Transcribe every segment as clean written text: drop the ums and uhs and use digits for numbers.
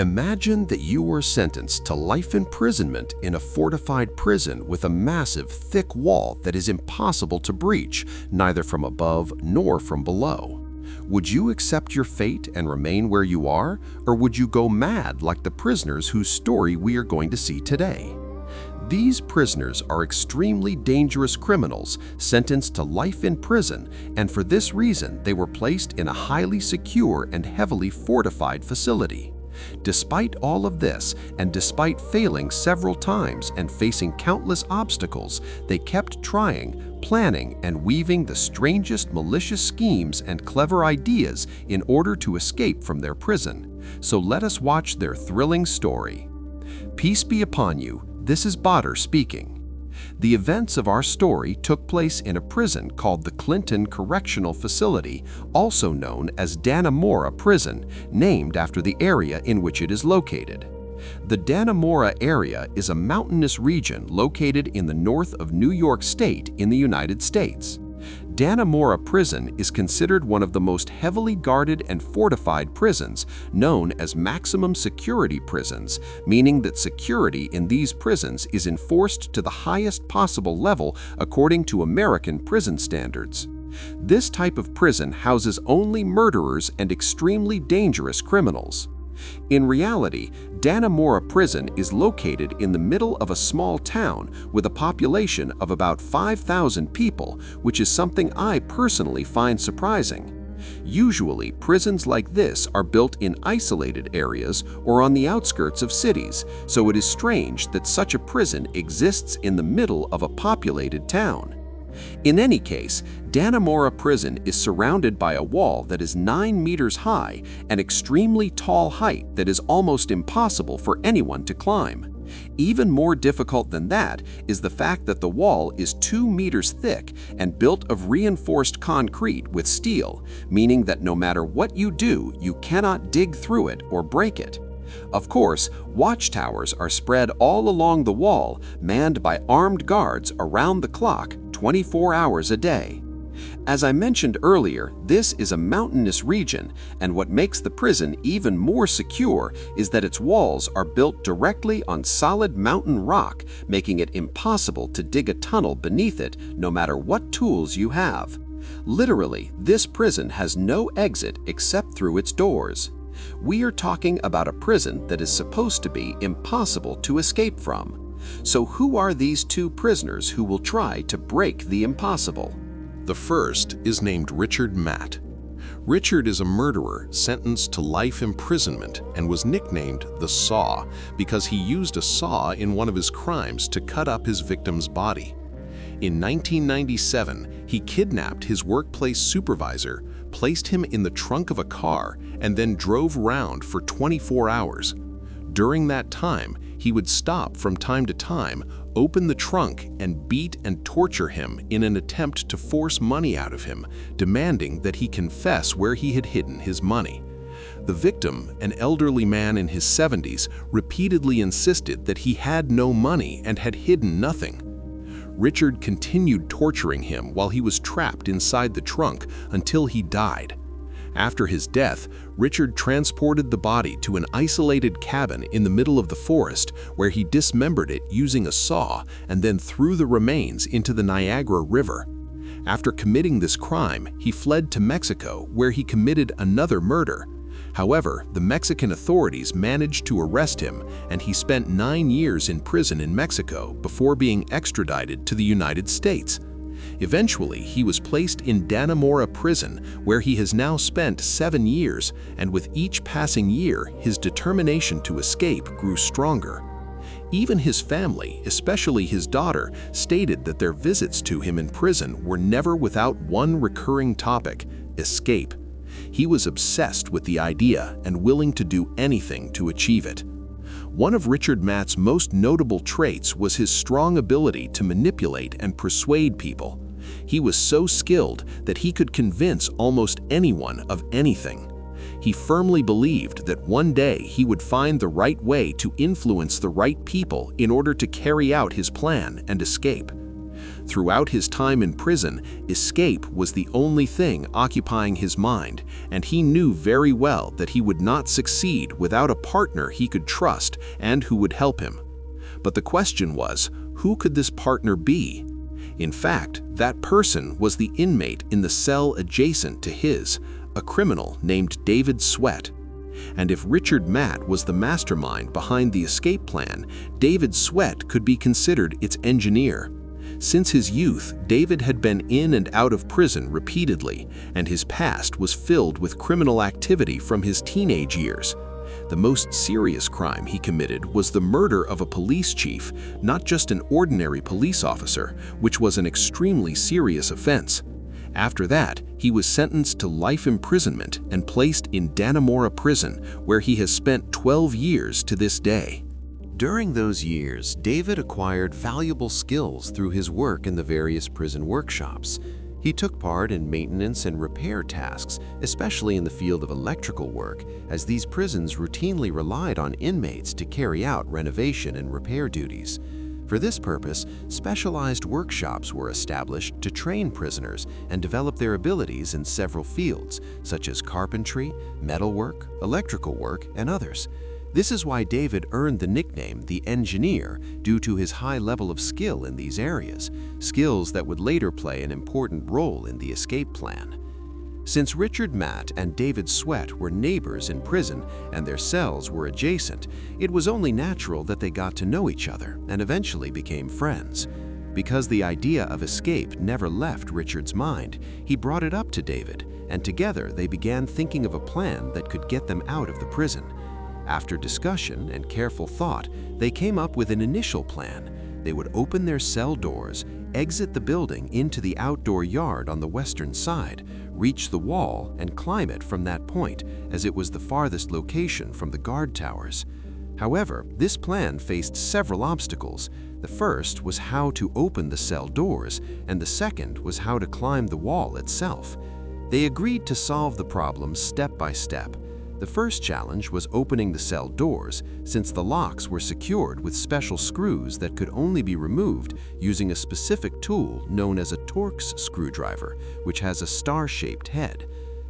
Imagine that you were sentenced to life imprisonment in a fortified prison with a massive, thick wall that is impossible to breach, neither from above nor from below. Would you accept your fate and remain where you are, or would you go mad like the prisoners whose story we are going to see today? These prisoners are extremely dangerous criminals sentenced to life in prison, and for this reason they were placed in a highly secure and heavily fortified facility. Despite all of this, and despite failing several times and facing countless obstacles, they kept trying, planning, and weaving the strangest malicious schemes and clever ideas in order to escape from their prison. So let us watch their thrilling story. Peace be upon you, this is Badr speaking. The events of our story took place in a prison called the Clinton Correctional Facility, also known as Dannemora Prison, named after the area in which it is located. The Dannemora area is a mountainous region located in the north of New York State in the United States. Dannemora Prison is considered one of the most heavily guarded and fortified prisons, known as maximum security prisons, meaning that security in these prisons is enforced to the highest possible level according to American prison standards. This type of prison houses only murderers and extremely dangerous criminals. In reality, Dannemora Prison is located in the middle of a small town with a population of about 5,000 people, which is something I personally find surprising. Usually, prisons like this are built in isolated areas or on the outskirts of cities, so it is strange that such a prison exists in the middle of a populated town. In any case, Dannemora Prison is surrounded by a wall that is 9 meters high, an extremely tall height that is almost impossible for anyone to climb. Even more difficult than that is the fact that the wall is 2 meters thick and built of reinforced concrete with steel, meaning that no matter what you do, you cannot dig through it or break it. Of course, watchtowers are spread all along the wall, manned by armed guards around the clock, 24 hours a day. As I mentioned earlier, this is a mountainous region, and what makes the prison even more secure is that its walls are built directly on solid mountain rock, making it impossible to dig a tunnel beneath it no matter what tools you have. Literally, this prison has no exit except through its doors. We are talking about a prison that is supposed to be impossible to escape from. So who are these two prisoners who will try to break the impossible? The first is named Richard Matt. Richard is a murderer sentenced to life imprisonment and was nicknamed the Saw because he used a saw in one of his crimes to cut up his victim's body. In 1997, he kidnapped his workplace supervisor, placed him in the trunk of a car, and then drove around for 24 hours. During that time, he would stop from time to time, open the trunk, and beat and torture him in an attempt to force money out of him, demanding that he confess where he had hidden his money. The victim, an elderly man in his 70s, repeatedly insisted that he had no money and had hidden nothing. Richard continued torturing him while he was trapped inside the trunk until he died. After his death, Richard transported the body to an isolated cabin in the middle of the forest where he dismembered it using a saw and then threw the remains into the Niagara River. After committing this crime, he fled to Mexico where he committed another murder. However, the Mexican authorities managed to arrest him, and he spent 9 years in prison in Mexico before being extradited to the United States. Eventually, he was placed in Dannemora Prison, where he has now spent 7 years, and with each passing year, his determination to escape grew stronger. Even his family, especially his daughter, stated that their visits to him in prison were never without one recurring topic: escape. He was obsessed with the idea and willing to do anything to achieve it. One of Richard Matt's most notable traits was his strong ability to manipulate and persuade people. He was so skilled that he could convince almost anyone of anything. He firmly believed that one day he would find the right way to influence the right people in order to carry out his plan and escape. Throughout his time in prison, escape was the only thing occupying his mind, and he knew very well that he would not succeed without a partner he could trust and who would help him. But the question was, who could this partner be? In fact, that person was the inmate in the cell adjacent to his, a criminal named David Sweat. And if Richard Matt was the mastermind behind the escape plan, David Sweat could be considered its engineer. Since his youth, David had been in and out of prison repeatedly, and his past was filled with criminal activity from his teenage years. The most serious crime he committed was the murder of a police chief, not just an ordinary police officer, which was an extremely serious offense. After that, he was sentenced to life imprisonment and placed in Dannemora prison, where he has spent 12 years to this day. During those years, David acquired valuable skills through his work in the various prison workshops. He took part in maintenance and repair tasks, especially in the field of electrical work, as these prisons routinely relied on inmates to carry out renovation and repair duties. For this purpose, specialized workshops were established to train prisoners and develop their abilities in several fields, such as carpentry, metalwork, electrical work, and others. This is why David earned the nickname the Engineer due to his high level of skill in these areas, skills that would later play an important role in the escape plan. Since Richard Matt and David Sweat were neighbors in prison and their cells were adjacent, it was only natural that they got to know each other and eventually became friends. Because the idea of escape never left Richard's mind, he brought it up to David, and together they began thinking of a plan that could get them out of the prison. After discussion and careful thought, they came up with an initial plan. They would open their cell doors, exit the building into the outdoor yard on the western side, reach the wall, and climb it from that point, as it was the farthest location from the guard towers. However, this plan faced several obstacles. The first was how to open the cell doors, and the second was how to climb the wall itself. They agreed to solve the problem step by step. The first challenge was opening the cell doors, since the locks were secured with special screws that could only be removed using a specific tool known as a Torx screwdriver, which has a star-shaped head.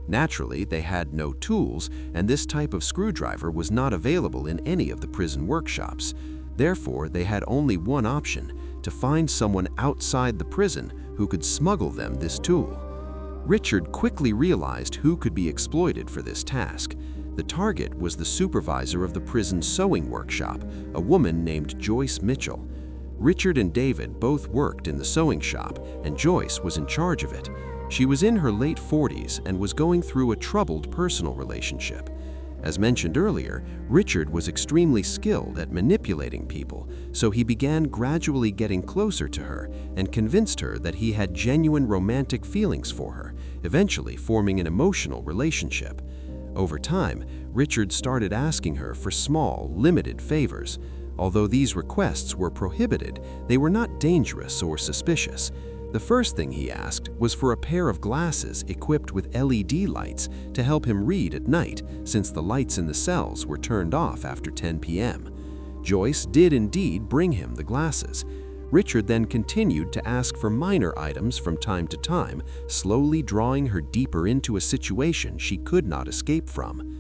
Naturally, they had no tools, and this type of screwdriver was not available in any of the prison workshops. Therefore, they had only one option: to find someone outside the prison who could smuggle them this tool. Richard quickly realized who could be exploited for this task. The target was the supervisor of the prison sewing workshop, a woman named Joyce Mitchell. Richard and David both worked in the sewing shop, and Joyce was in charge of it. She was in her late 40s and was going through a troubled personal relationship. As mentioned earlier, Richard was extremely skilled at manipulating people, so he began gradually getting closer to her and convinced her that he had genuine romantic feelings for her, eventually forming an emotional relationship. Over time, Richard started asking her for small, limited favors. Although these requests were prohibited, they were not dangerous or suspicious. The first thing he asked was for a pair of glasses equipped with LED lights to help him read at night, since the lights in the cells were turned off after 10 p.m. Joyce did indeed bring him the glasses. Richard then continued to ask for minor items from time to time, slowly drawing her deeper into a situation she could not escape from.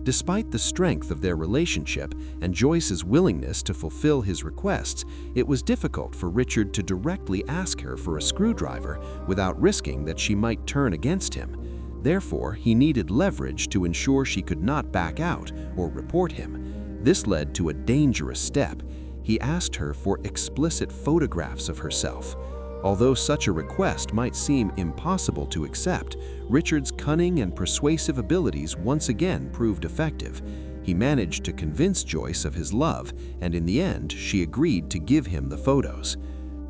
Despite the strength of their relationship and Joyce's willingness to fulfill his requests, it was difficult for Richard to directly ask her for a screwdriver without risking that she might turn against him. Therefore, he needed leverage to ensure she could not back out or report him. This led to a dangerous step. He asked her for explicit photographs of herself. Although such a request might seem impossible to accept, Richard's cunning and persuasive abilities once again proved effective. He managed to convince Joyce of his love, and in the end, she agreed to give him the photos.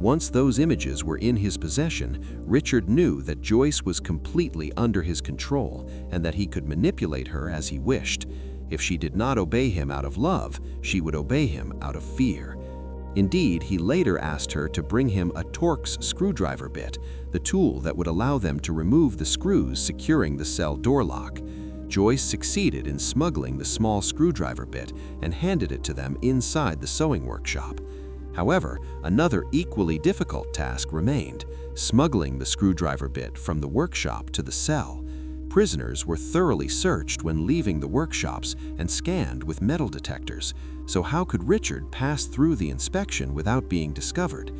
Once those images were in his possession, Richard knew that Joyce was completely under his control and that he could manipulate her as he wished. If she did not obey him out of love, she would obey him out of fear. Indeed, he later asked her to bring him a Torx screwdriver bit, the tool that would allow them to remove the screws securing the cell door lock. Joyce succeeded in smuggling the small screwdriver bit and handed it to them inside the sewing workshop. However, another equally difficult task remained: smuggling the screwdriver bit from the workshop to the cell. Prisoners were thoroughly searched when leaving the workshops and scanned with metal detectors, so how could Richard pass through the inspection without being discovered?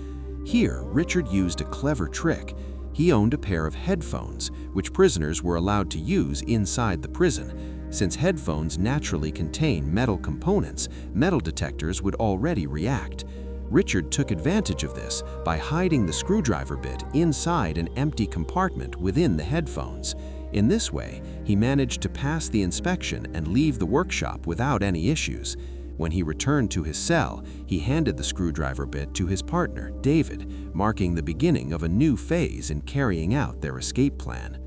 Here, Richard used a clever trick. He owned a pair of headphones, which prisoners were allowed to use inside the prison. Since headphones naturally contain metal components, metal detectors would already react. Richard took advantage of this by hiding the screwdriver bit inside an empty compartment within the headphones. In this way, he managed to pass the inspection and leave the workshop without any issues. When he returned to his cell, he handed the screwdriver bit to his partner, David, marking the beginning of a new phase in carrying out their escape plan.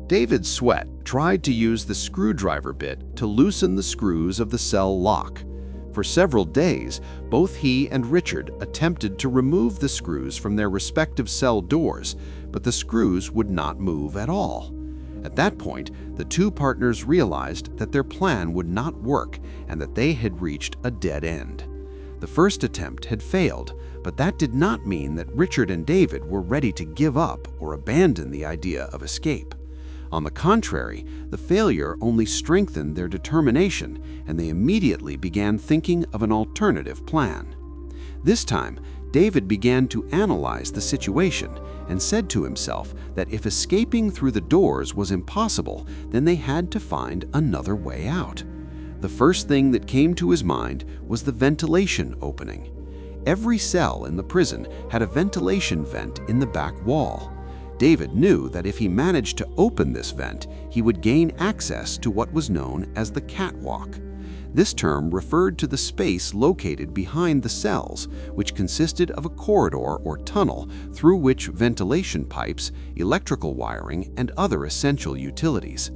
David Sweat tried to use the screwdriver bit to loosen the screws of the cell lock. For several days, both he and Richard attempted to remove the screws from their respective cell doors, but the screws would not move at all. At that point, the two partners realized that their plan would not work and that they had reached a dead end. The first attempt had failed, but that did not mean that Richard and David were ready to give up or abandon the idea of escape. On the contrary, the failure only strengthened their determination, and they immediately began thinking of an alternative plan. This time, David began to analyze the situation and said to himself that if escaping through the doors was impossible, then they had to find another way out. The first thing that came to his mind was the ventilation opening. Every cell in the prison had a ventilation vent in the back wall. David knew that if he managed to open this vent, he would gain access to what was known as the catwalk. This term referred to the space located behind the cells, which consisted of a corridor or tunnel through which ventilation pipes, electrical wiring, and other essential utilities.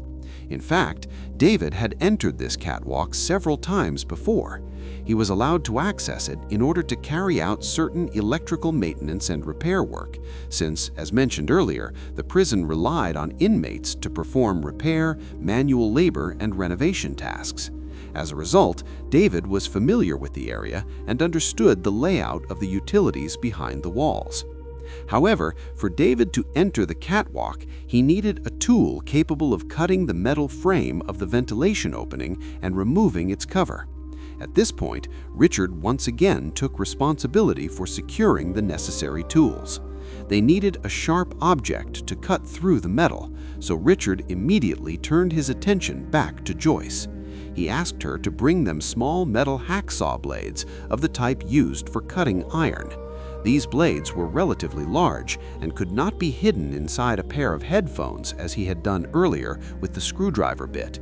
In fact, David had entered this catwalk several times before. He was allowed to access it in order to carry out certain electrical maintenance and repair work, since, as mentioned earlier, the prison relied on inmates to perform repair, manual labor, and renovation tasks. As a result, David was familiar with the area and understood the layout of the utilities behind the walls. However, for David to enter the catwalk, he needed a tool capable of cutting the metal frame of the ventilation opening and removing its cover. At this point, Richard once again took responsibility for securing the necessary tools. They needed a sharp object to cut through the metal, so Richard immediately turned his attention back to Joyce. He asked her to bring them small metal hacksaw blades of the type used for cutting iron. These blades were relatively large and could not be hidden inside a pair of headphones as he had done earlier with the screwdriver bit.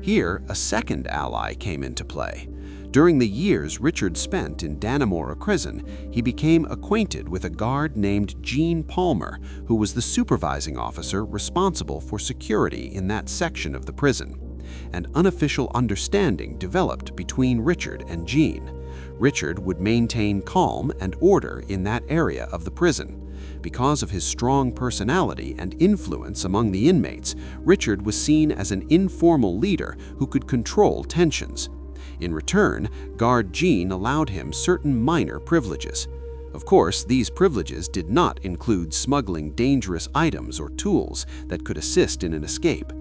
Here, a second ally came into play. During the years Richard spent in Dannemora prison, he became acquainted with a guard named Gene Palmer, who was the supervising officer responsible for security in that section of the prison. An unofficial understanding developed between Richard and Gene. Richard would maintain calm and order in that area of the prison. Because of his strong personality and influence among the inmates, Richard was seen as an informal leader who could control tensions. In return, Guard Gene allowed him certain minor privileges. Of course, these privileges did not include smuggling dangerous items or tools that could assist in an escape.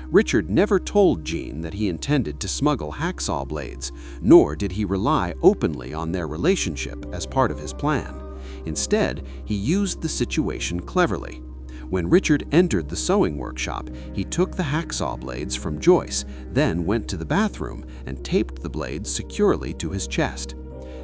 Richard never told Gene that he intended to smuggle hacksaw blades, nor did he rely openly on their relationship as part of his plan. Instead, he used the situation cleverly. When Richard entered the sewing workshop, he took the hacksaw blades from Joyce, then went to the bathroom and taped the blades securely to his chest.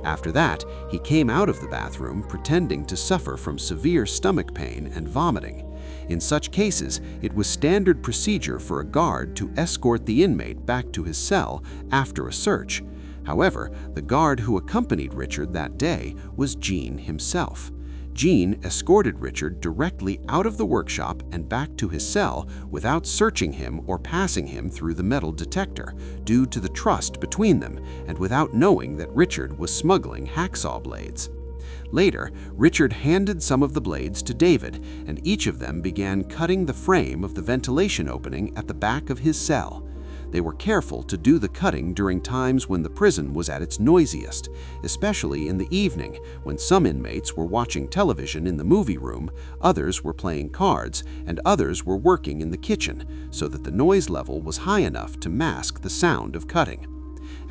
After that, he came out of the bathroom pretending to suffer from severe stomach pain and vomiting. In such cases, it was standard procedure for a guard to escort the inmate back to his cell after a search. However, the guard who accompanied Richard that day was Gene himself. Gene escorted Richard directly out of the workshop and back to his cell without searching him or passing him through the metal detector, due to the trust between them and without knowing that Richard was smuggling hacksaw blades. Later, Richard handed some of the blades to David, and each of them began cutting the frame of the ventilation opening at the back of his cell. They were careful to do the cutting during times when the prison was at its noisiest, especially in the evening when some inmates were watching television in the movie room, others were playing cards, and others were working in the kitchen, so that the noise level was high enough to mask the sound of cutting.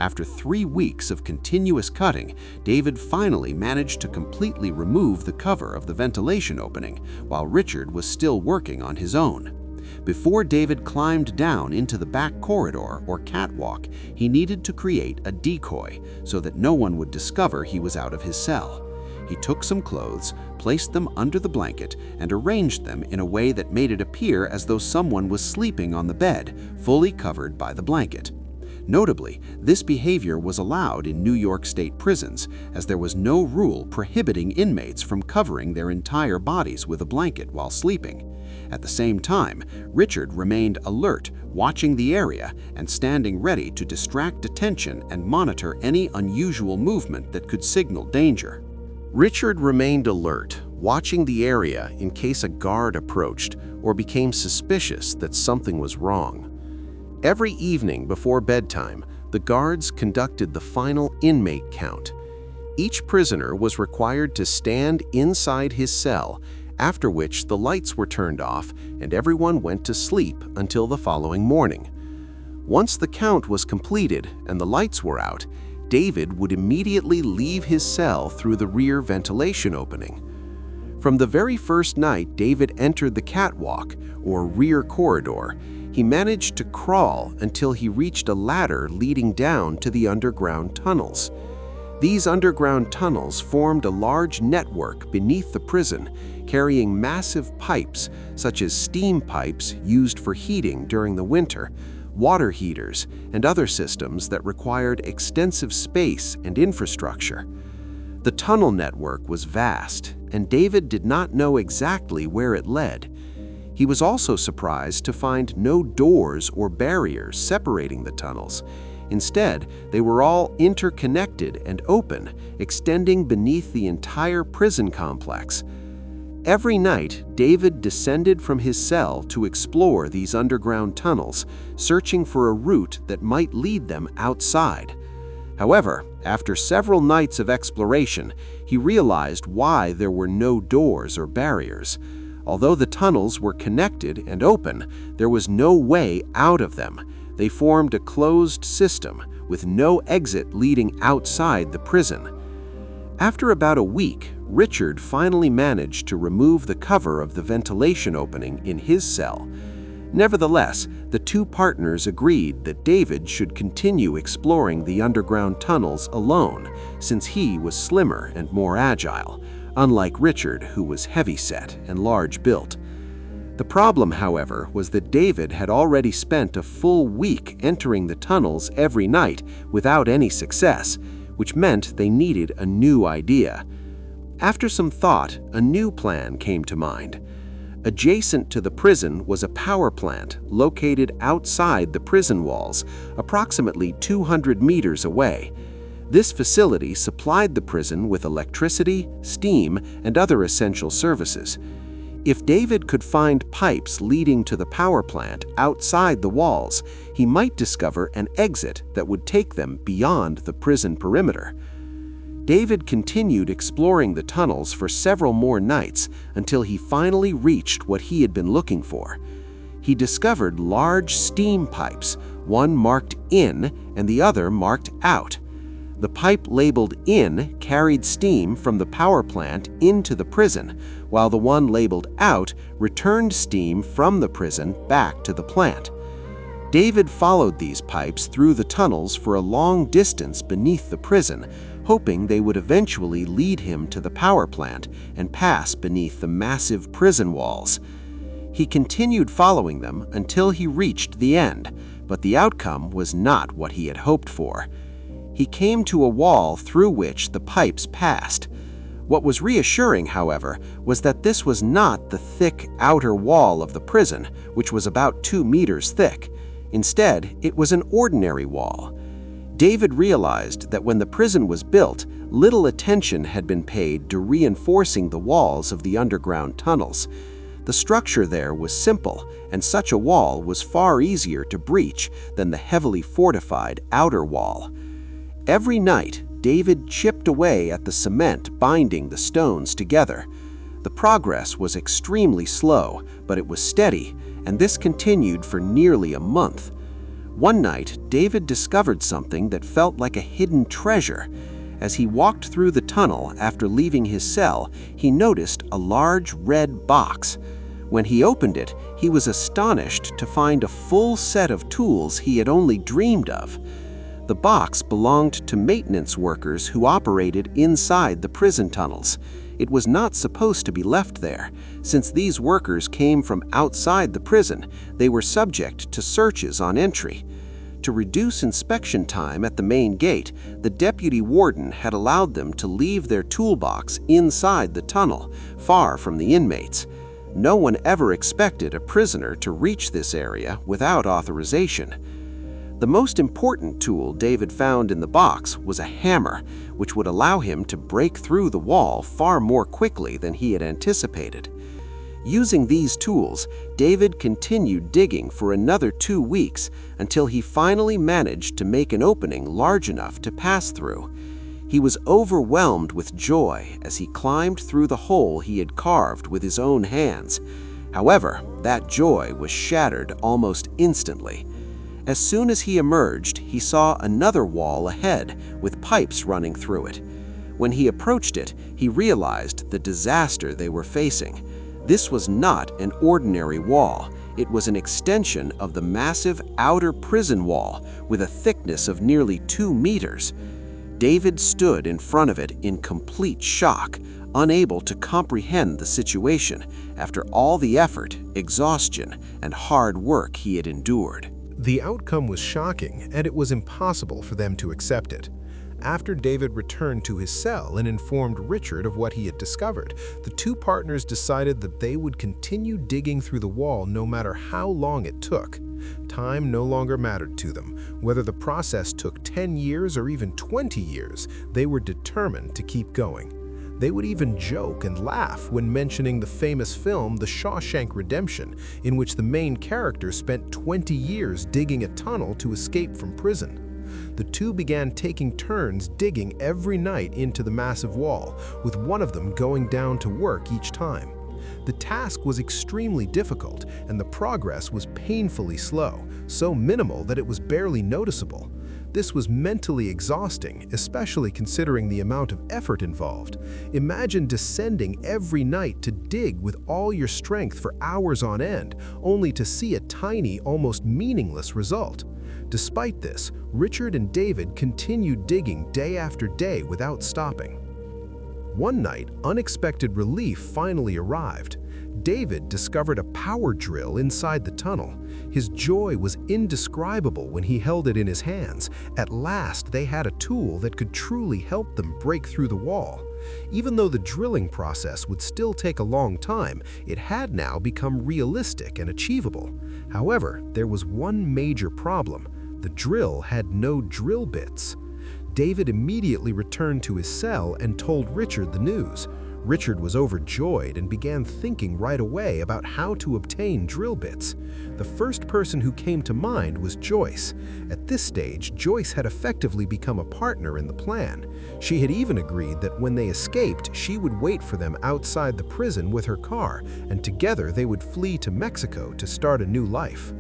After 3 weeks of continuous cutting, David finally managed to completely remove the cover of the ventilation opening, while Richard was still working on his own. Before David climbed down into the back corridor or catwalk, he needed to create a decoy so that no one would discover he was out of his cell. He took some clothes, placed them under the blanket, and arranged them in a way that made it appear as though someone was sleeping on the bed, fully covered by the blanket. Notably, this behavior was allowed in New York State prisons, as there was no rule prohibiting inmates from covering their entire bodies with a blanket while sleeping. At the same time, Richard remained alert, watching the area and standing ready to distract attention and monitor any unusual movement that could signal danger. Richard remained alert, watching the area in case a guard approached or became suspicious that something was wrong. Every evening before bedtime, the guards conducted the final inmate count. Each prisoner was required to stand inside his cell, after which the lights were turned off and everyone went to sleep until the following morning. Once the count was completed and the lights were out, David would immediately leave his cell through the rear ventilation opening. From the very first night David entered the catwalk, or rear corridor, he managed to crawl until he reached a ladder leading down to the underground tunnels. These underground tunnels formed a large network beneath the prison, carrying massive pipes such as steam pipes used for heating during the winter, water heaters, and other systems that required extensive space and infrastructure. The tunnel network was vast, and David did not know exactly where it led. He was also surprised to find no doors or barriers separating the tunnels. Instead, they were all interconnected and open, extending beneath the entire prison complex. Every night, David descended from his cell to explore these underground tunnels, searching for a route that might lead them outside. However, after several nights of exploration, he realized why there were no doors or barriers. Although the tunnels were connected and open, there was no way out of them. They formed a closed system with no exit leading outside the prison. After about a week, Richard finally managed to remove the cover of the ventilation opening in his cell. Nevertheless, the two partners agreed that David should continue exploring the underground tunnels alone, since he was slimmer and more agile, unlike Richard, who was heavy-set and large-built. The problem, however, was that David had already spent a full week entering the tunnels every night without any success, which meant they needed a new idea. After some thought, a new plan came to mind. Adjacent to the prison was a power plant located outside the prison walls, approximately 200 meters away. This facility supplied the prison with electricity, steam, and other essential services. If David could find pipes leading to the power plant outside the walls, he might discover an exit that would take them beyond the prison perimeter. David continued exploring the tunnels for several more nights until he finally reached what he had been looking for. He discovered large steam pipes, one marked in and the other marked out. The pipe labeled in carried steam from the power plant into the prison, while the one labeled out returned steam from the prison back to the plant. David followed these pipes through the tunnels for a long distance beneath the prison, hoping they would eventually lead him to the power plant and pass beneath the massive prison walls. He continued following them until he reached the end, but the outcome was not what he had hoped for. He came to a wall through which the pipes passed. What was reassuring, however, was that this was not the thick outer wall of the prison, which was about 2 meters thick. Instead, it was an ordinary wall. David realized that when the prison was built, little attention had been paid to reinforcing the walls of the underground tunnels. The structure there was simple, and such a wall was far easier to breach than the heavily fortified outer wall. Every night, David chipped away at the cement binding the stones together. The progress was extremely slow, but it was steady, and this continued for nearly a month. One night, David discovered something that felt like a hidden treasure. As he walked through the tunnel after leaving his cell, he noticed a large red box. When he opened it, he was astonished to find a full set of tools he had only dreamed of. The box belonged to maintenance workers who operated inside the prison tunnels. It was not supposed to be left there. Since these workers came from outside the prison, they were subject to searches on entry. To reduce inspection time at the main gate, the deputy warden had allowed them to leave their toolbox inside the tunnel, far from the inmates. No one ever expected a prisoner to reach this area without authorization. The most important tool David found in the box was a hammer, which would allow him to break through the wall far more quickly than he had anticipated. Using these tools, David continued digging for another 2 weeks until he finally managed to make an opening large enough to pass through. He was overwhelmed with joy as he climbed through the hole he had carved with his own hands. However, that joy was shattered almost instantly. As soon as he emerged, he saw another wall ahead with pipes running through it. When he approached it, he realized the disaster they were facing. This was not an ordinary wall. It was an extension of the massive outer prison wall with a thickness of nearly 2 meters. David stood in front of it in complete shock, unable to comprehend the situation after all the effort, exhaustion, and hard work he had endured. The outcome was shocking, and it was impossible for them to accept it. After David returned to his cell and informed Richard of what he had discovered, the two partners decided that they would continue digging through the wall no matter how long it took. Time no longer mattered to them. Whether the process took 10 years or even 20 years, they were determined to keep going. They would even joke and laugh when mentioning the famous film The Shawshank Redemption, in which the main character spent 20 years digging a tunnel to escape from prison. The two began taking turns digging every night into the massive wall, with one of them going down to work each time. The task was extremely difficult, and the progress was painfully slow, so minimal that it was barely noticeable. This was mentally exhausting, especially considering the amount of effort involved. Imagine descending every night to dig with all your strength for hours on end, only to see a tiny, almost meaningless result. Despite this, Richard and David continued digging day after day without stopping. One night, unexpected relief finally arrived. David discovered a power drill inside the tunnel. His joy was indescribable when he held it in his hands. At last, they had a tool that could truly help them break through the wall. Even though the drilling process would still take a long time, it had now become realistic and achievable. However, there was one major problem. The drill had no drill bits. David immediately returned to his cell and told Richard the news. Richard was overjoyed and began thinking right away about how to obtain drill bits. The first person who came to mind was Joyce. At this stage, Joyce had effectively become a partner in the plan. She had even agreed that when they escaped, she would wait for them outside the prison with her car, and together they would flee to Mexico to start a new life.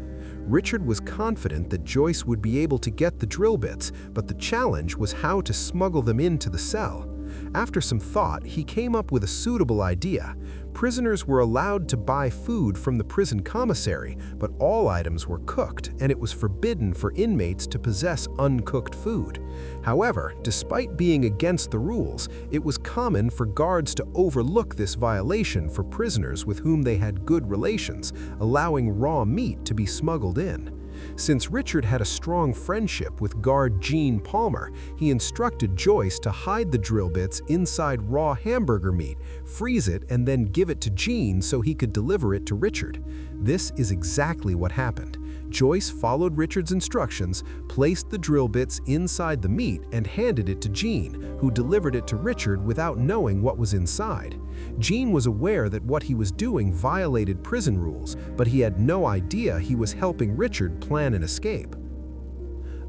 Richard was confident that Joyce would be able to get the drill bits, but the challenge was how to smuggle them into the cell. After some thought, he came up with a suitable idea. Prisoners were allowed to buy food from the prison commissary, but all items were cooked, and it was forbidden for inmates to possess uncooked food. However, despite being against the rules, it was common for guards to overlook this violation for prisoners with whom they had good relations, allowing raw meat to be smuggled in. Since Richard had a strong friendship with guard Gene Palmer, he instructed Joyce to hide the drill bits inside raw hamburger meat, freeze it, and then give it to Gene so he could deliver it to Richard. This is exactly what happened. Joyce followed Richard's instructions, placed the drill bits inside the meat, and handed it to Jean, who delivered it to Richard without knowing what was inside. Jean was aware that what he was doing violated prison rules, but he had no idea he was helping Richard plan an escape.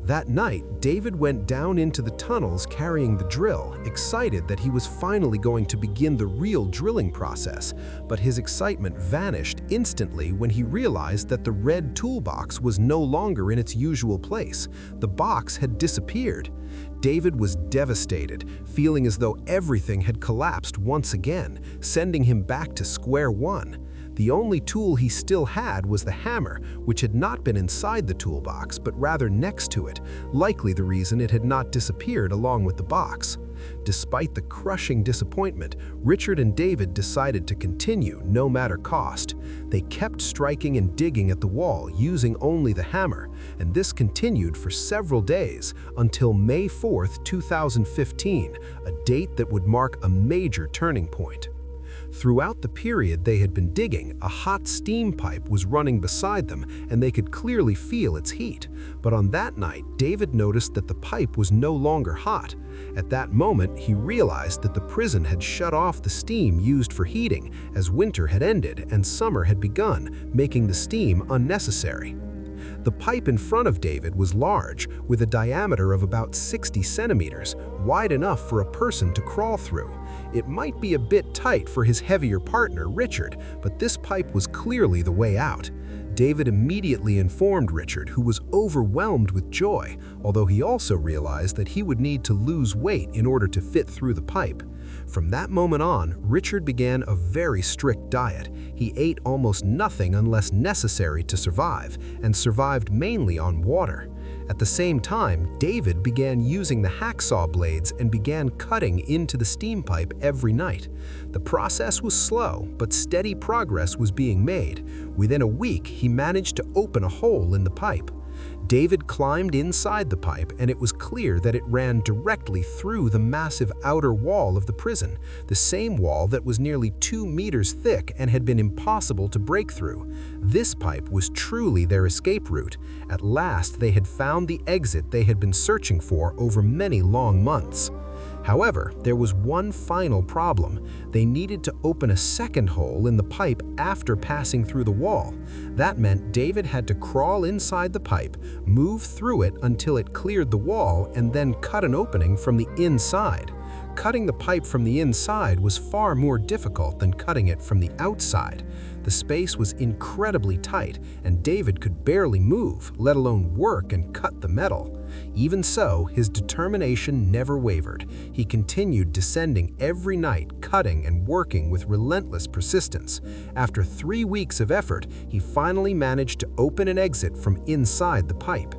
That night, David went down into the tunnels carrying the drill, excited that he was finally going to begin the real drilling process. But his excitement vanished instantly when he realized that the red toolbox was no longer in its usual place. The box had disappeared. David was devastated, feeling as though everything had collapsed once again, sending him back to square one. The only tool he still had was the hammer, which had not been inside the toolbox, but rather next to it, likely the reason it had not disappeared along with the box. Despite the crushing disappointment, Richard and David decided to continue, no matter cost. They kept striking and digging at the wall, using only the hammer, and this continued for several days, until May 4th, 2015, a date that would mark a major turning point. Throughout the period they had been digging, a hot steam pipe was running beside them, and they could clearly feel its heat. But on that night, David noticed that the pipe was no longer hot. At that moment, he realized that the prison had shut off the steam used for heating, as winter had ended and summer had begun, making the steam unnecessary. The pipe in front of David was large, with a diameter of about 60 centimeters, wide enough for a person to crawl through. It might be a bit tight for his heavier partner, Richard, but this pipe was clearly the way out. David immediately informed Richard, who was overwhelmed with joy, although he also realized that he would need to lose weight in order to fit through the pipe. From that moment on, Richard began a very strict diet. He ate almost nothing unless necessary to survive, and survived mainly on water. At the same time, David began using the hacksaw blades and began cutting into the steam pipe every night. The process was slow, but steady progress was being made. Within a week, he managed to open a hole in the pipe. David climbed inside the pipe, and it was clear that it ran directly through the massive outer wall of the prison, the same wall that was nearly 2 meters thick and had been impossible to break through. This pipe was truly their escape route. At last, they had found the exit they had been searching for over many long months. However, there was one final problem. They needed to open a second hole in the pipe after passing through the wall. That meant David had to crawl inside the pipe, move through it until it cleared the wall, and then cut an opening from the inside. Cutting the pipe from the inside was far more difficult than cutting it from the outside. The space was incredibly tight, and David could barely move, let alone work and cut the metal. Even so, his determination never wavered. He continued descending every night, cutting and working with relentless persistence. After 3 weeks of effort, he finally managed to open an exit from inside the pipe.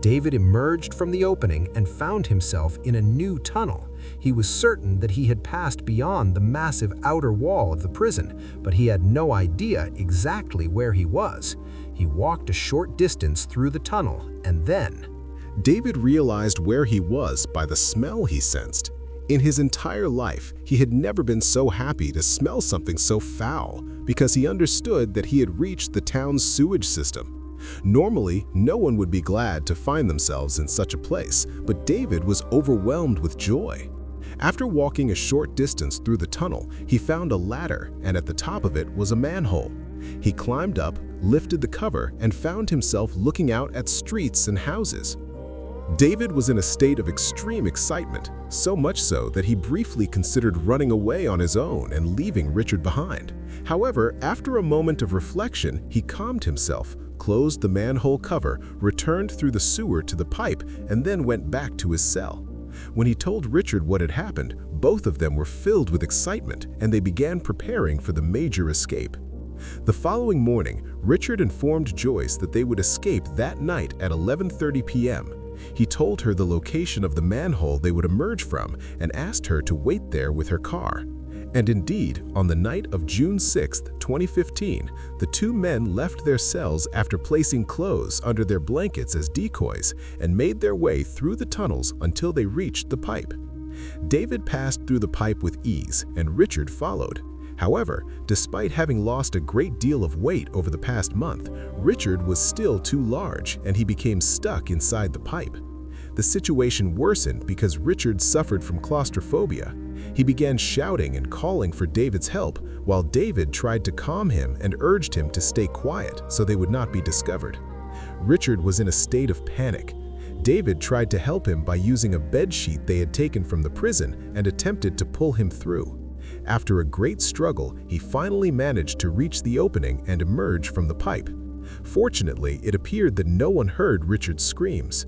David emerged from the opening and found himself in a new tunnel. He was certain that he had passed beyond the massive outer wall of the prison, but he had no idea exactly where he was. He walked a short distance through the tunnel, and then David realized where he was by the smell he sensed. In his entire life, he had never been so happy to smell something so foul, because he understood that he had reached the town's sewage system. Normally, no one would be glad to find themselves in such a place, but David was overwhelmed with joy. After walking a short distance through the tunnel, he found a ladder, and at the top of it was a manhole. He climbed up, lifted the cover, and found himself looking out at streets and houses. David was in a state of extreme excitement, so much so that he briefly considered running away on his own and leaving Richard behind. However, after a moment of reflection, he calmed himself, closed the manhole cover, returned through the sewer to the pipe, and then went back to his cell. When he told Richard what had happened, both of them were filled with excitement, and they began preparing for the major escape. The following morning, Richard informed Joyce that they would escape that night at 11:30 p.m. He told her the location of the manhole they would emerge from and asked her to wait there with her car. And indeed, on the night of June 6, 2015, the two men left their cells after placing clothes under their blankets as decoys and made their way through the tunnels until they reached the pipe. David passed through the pipe with ease, and Richard followed. However, despite having lost a great deal of weight over the past month, Richard was still too large and he became stuck inside the pipe. The situation worsened because Richard suffered from claustrophobia. He began shouting and calling for David's help, while David tried to calm him and urged him to stay quiet so they would not be discovered. Richard was in a state of panic. David tried to help him by using a bedsheet they had taken from the prison and attempted to pull him through. After a great struggle, he finally managed to reach the opening and emerge from the pipe. Fortunately, it appeared that no one heard Richard's screams.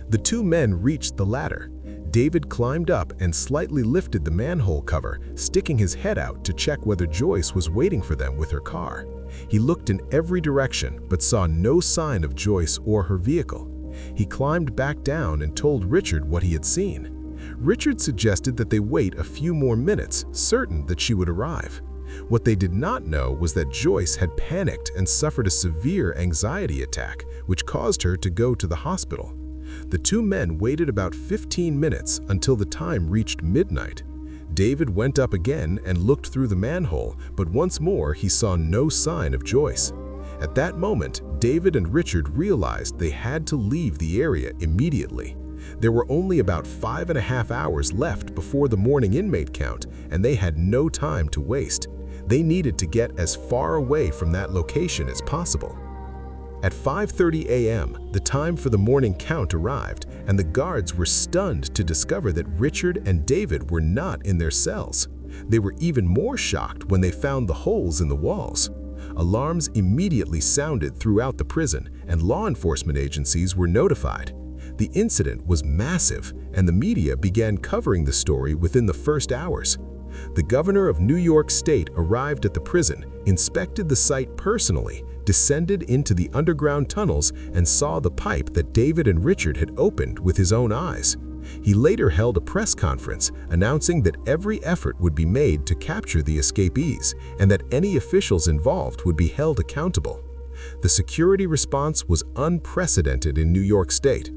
The two men reached the ladder. David climbed up and slightly lifted the manhole cover, sticking his head out to check whether Joyce was waiting for them with her car. He looked in every direction but saw no sign of Joyce or her vehicle. He climbed back down and told Richard what he had seen. Richard suggested that they wait a few more minutes, certain that she would arrive. What they did not know was that Joyce had panicked and suffered a severe anxiety attack, which caused her to go to the hospital. The two men waited about 15 minutes until the time reached midnight. David went up again and looked through the manhole, but once more he saw no sign of Joyce. At that moment, David and Richard realized they had to leave the area immediately. There were only about 5.5 hours left before the morning inmate count, and they had no time to waste. They needed to get as far away from that location as possible. At 5:30 a.m., the time for the morning count arrived, and the guards were stunned to discover that Richard and David were not in their cells. They were even more shocked when they found the holes in the walls. Alarms immediately sounded throughout the prison, and law enforcement agencies were notified. The incident was massive, and the media began covering the story within the first hours. The governor of New York State arrived at the prison, inspected the site personally, descended into the underground tunnels, and saw the pipe that David and Richard had opened with his own eyes. He later held a press conference announcing that every effort would be made to capture the escapees and that any officials involved would be held accountable. The security response was unprecedented in New York State.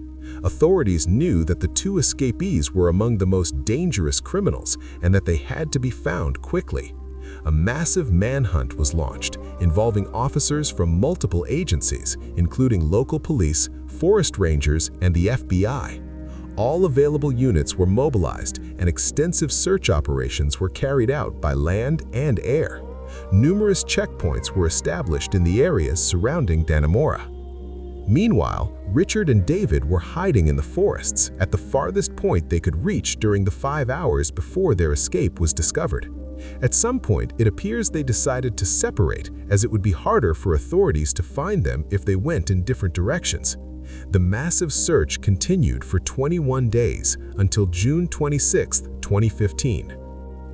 Authorities knew that the two escapees were among the most dangerous criminals and that they had to be found quickly. A massive manhunt was launched, involving officers from multiple agencies, including local police, forest rangers, and the FBI. All available units were mobilized, and extensive search operations were carried out by land and air. Numerous checkpoints were established in the areas surrounding Dannemora. Meanwhile, Richard and David were hiding in the forests at the farthest point they could reach during the 5 hours before their escape was discovered. At some point, it appears they decided to separate, as it would be harder for authorities to find them if they went in different directions. The massive search continued for 21 days until June 26, 2015.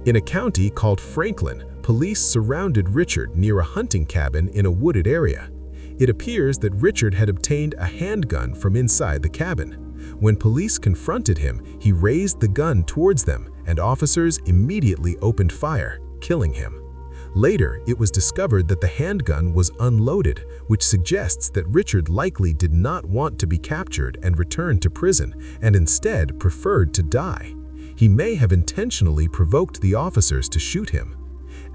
In a county called Franklin, police surrounded Richard near a hunting cabin in a wooded area. It appears that Richard had obtained a handgun from inside the cabin. When police confronted him, he raised the gun towards them, and officers immediately opened fire, killing him. Later, it was discovered that the handgun was unloaded, which suggests that Richard likely did not want to be captured and returned to prison, and instead preferred to die. He may have intentionally provoked the officers to shoot him.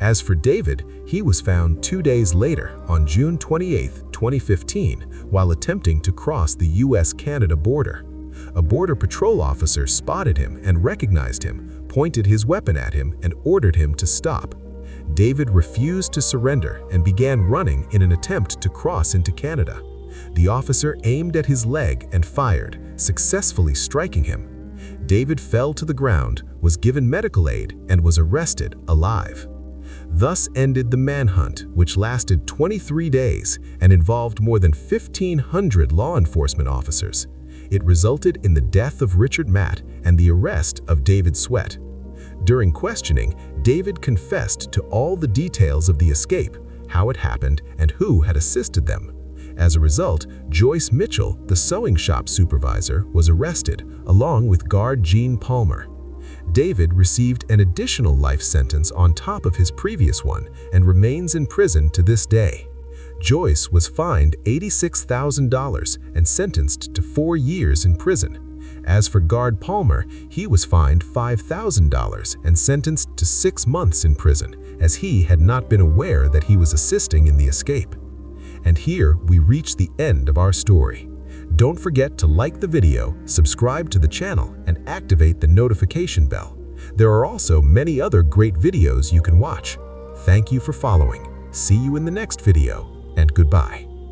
As for David, he was found 2 days later, on June 28, 2015, while attempting to cross the US-Canada border. A Border Patrol officer spotted him and recognized him, pointed his weapon at him, and ordered him to stop. David refused to surrender and began running in an attempt to cross into Canada. The officer aimed at his leg and fired, successfully striking him. David fell to the ground, was given medical aid, and was arrested alive. Thus ended the manhunt, which lasted 23 days and involved more than 1,500 law enforcement officers. It resulted in the death of Richard Matt and the arrest of David Sweat. During questioning, David confessed to all the details of the escape, how it happened, and who had assisted them. As a result, Joyce Mitchell, the sewing shop supervisor, was arrested, along with guard Gene Palmer. David received an additional life sentence on top of his previous one and remains in prison to this day. Joyce was fined $86,000 and sentenced to 4 years in prison. As for guard Palmer, he was fined $5,000 and sentenced to 6 months in prison, as he had not been aware that he was assisting in the escape. And here we reach the end of our story. Don't forget to like the video, subscribe to the channel, and activate the notification bell. There are also many other great videos you can watch. Thank you for following. See you in the next video, and goodbye.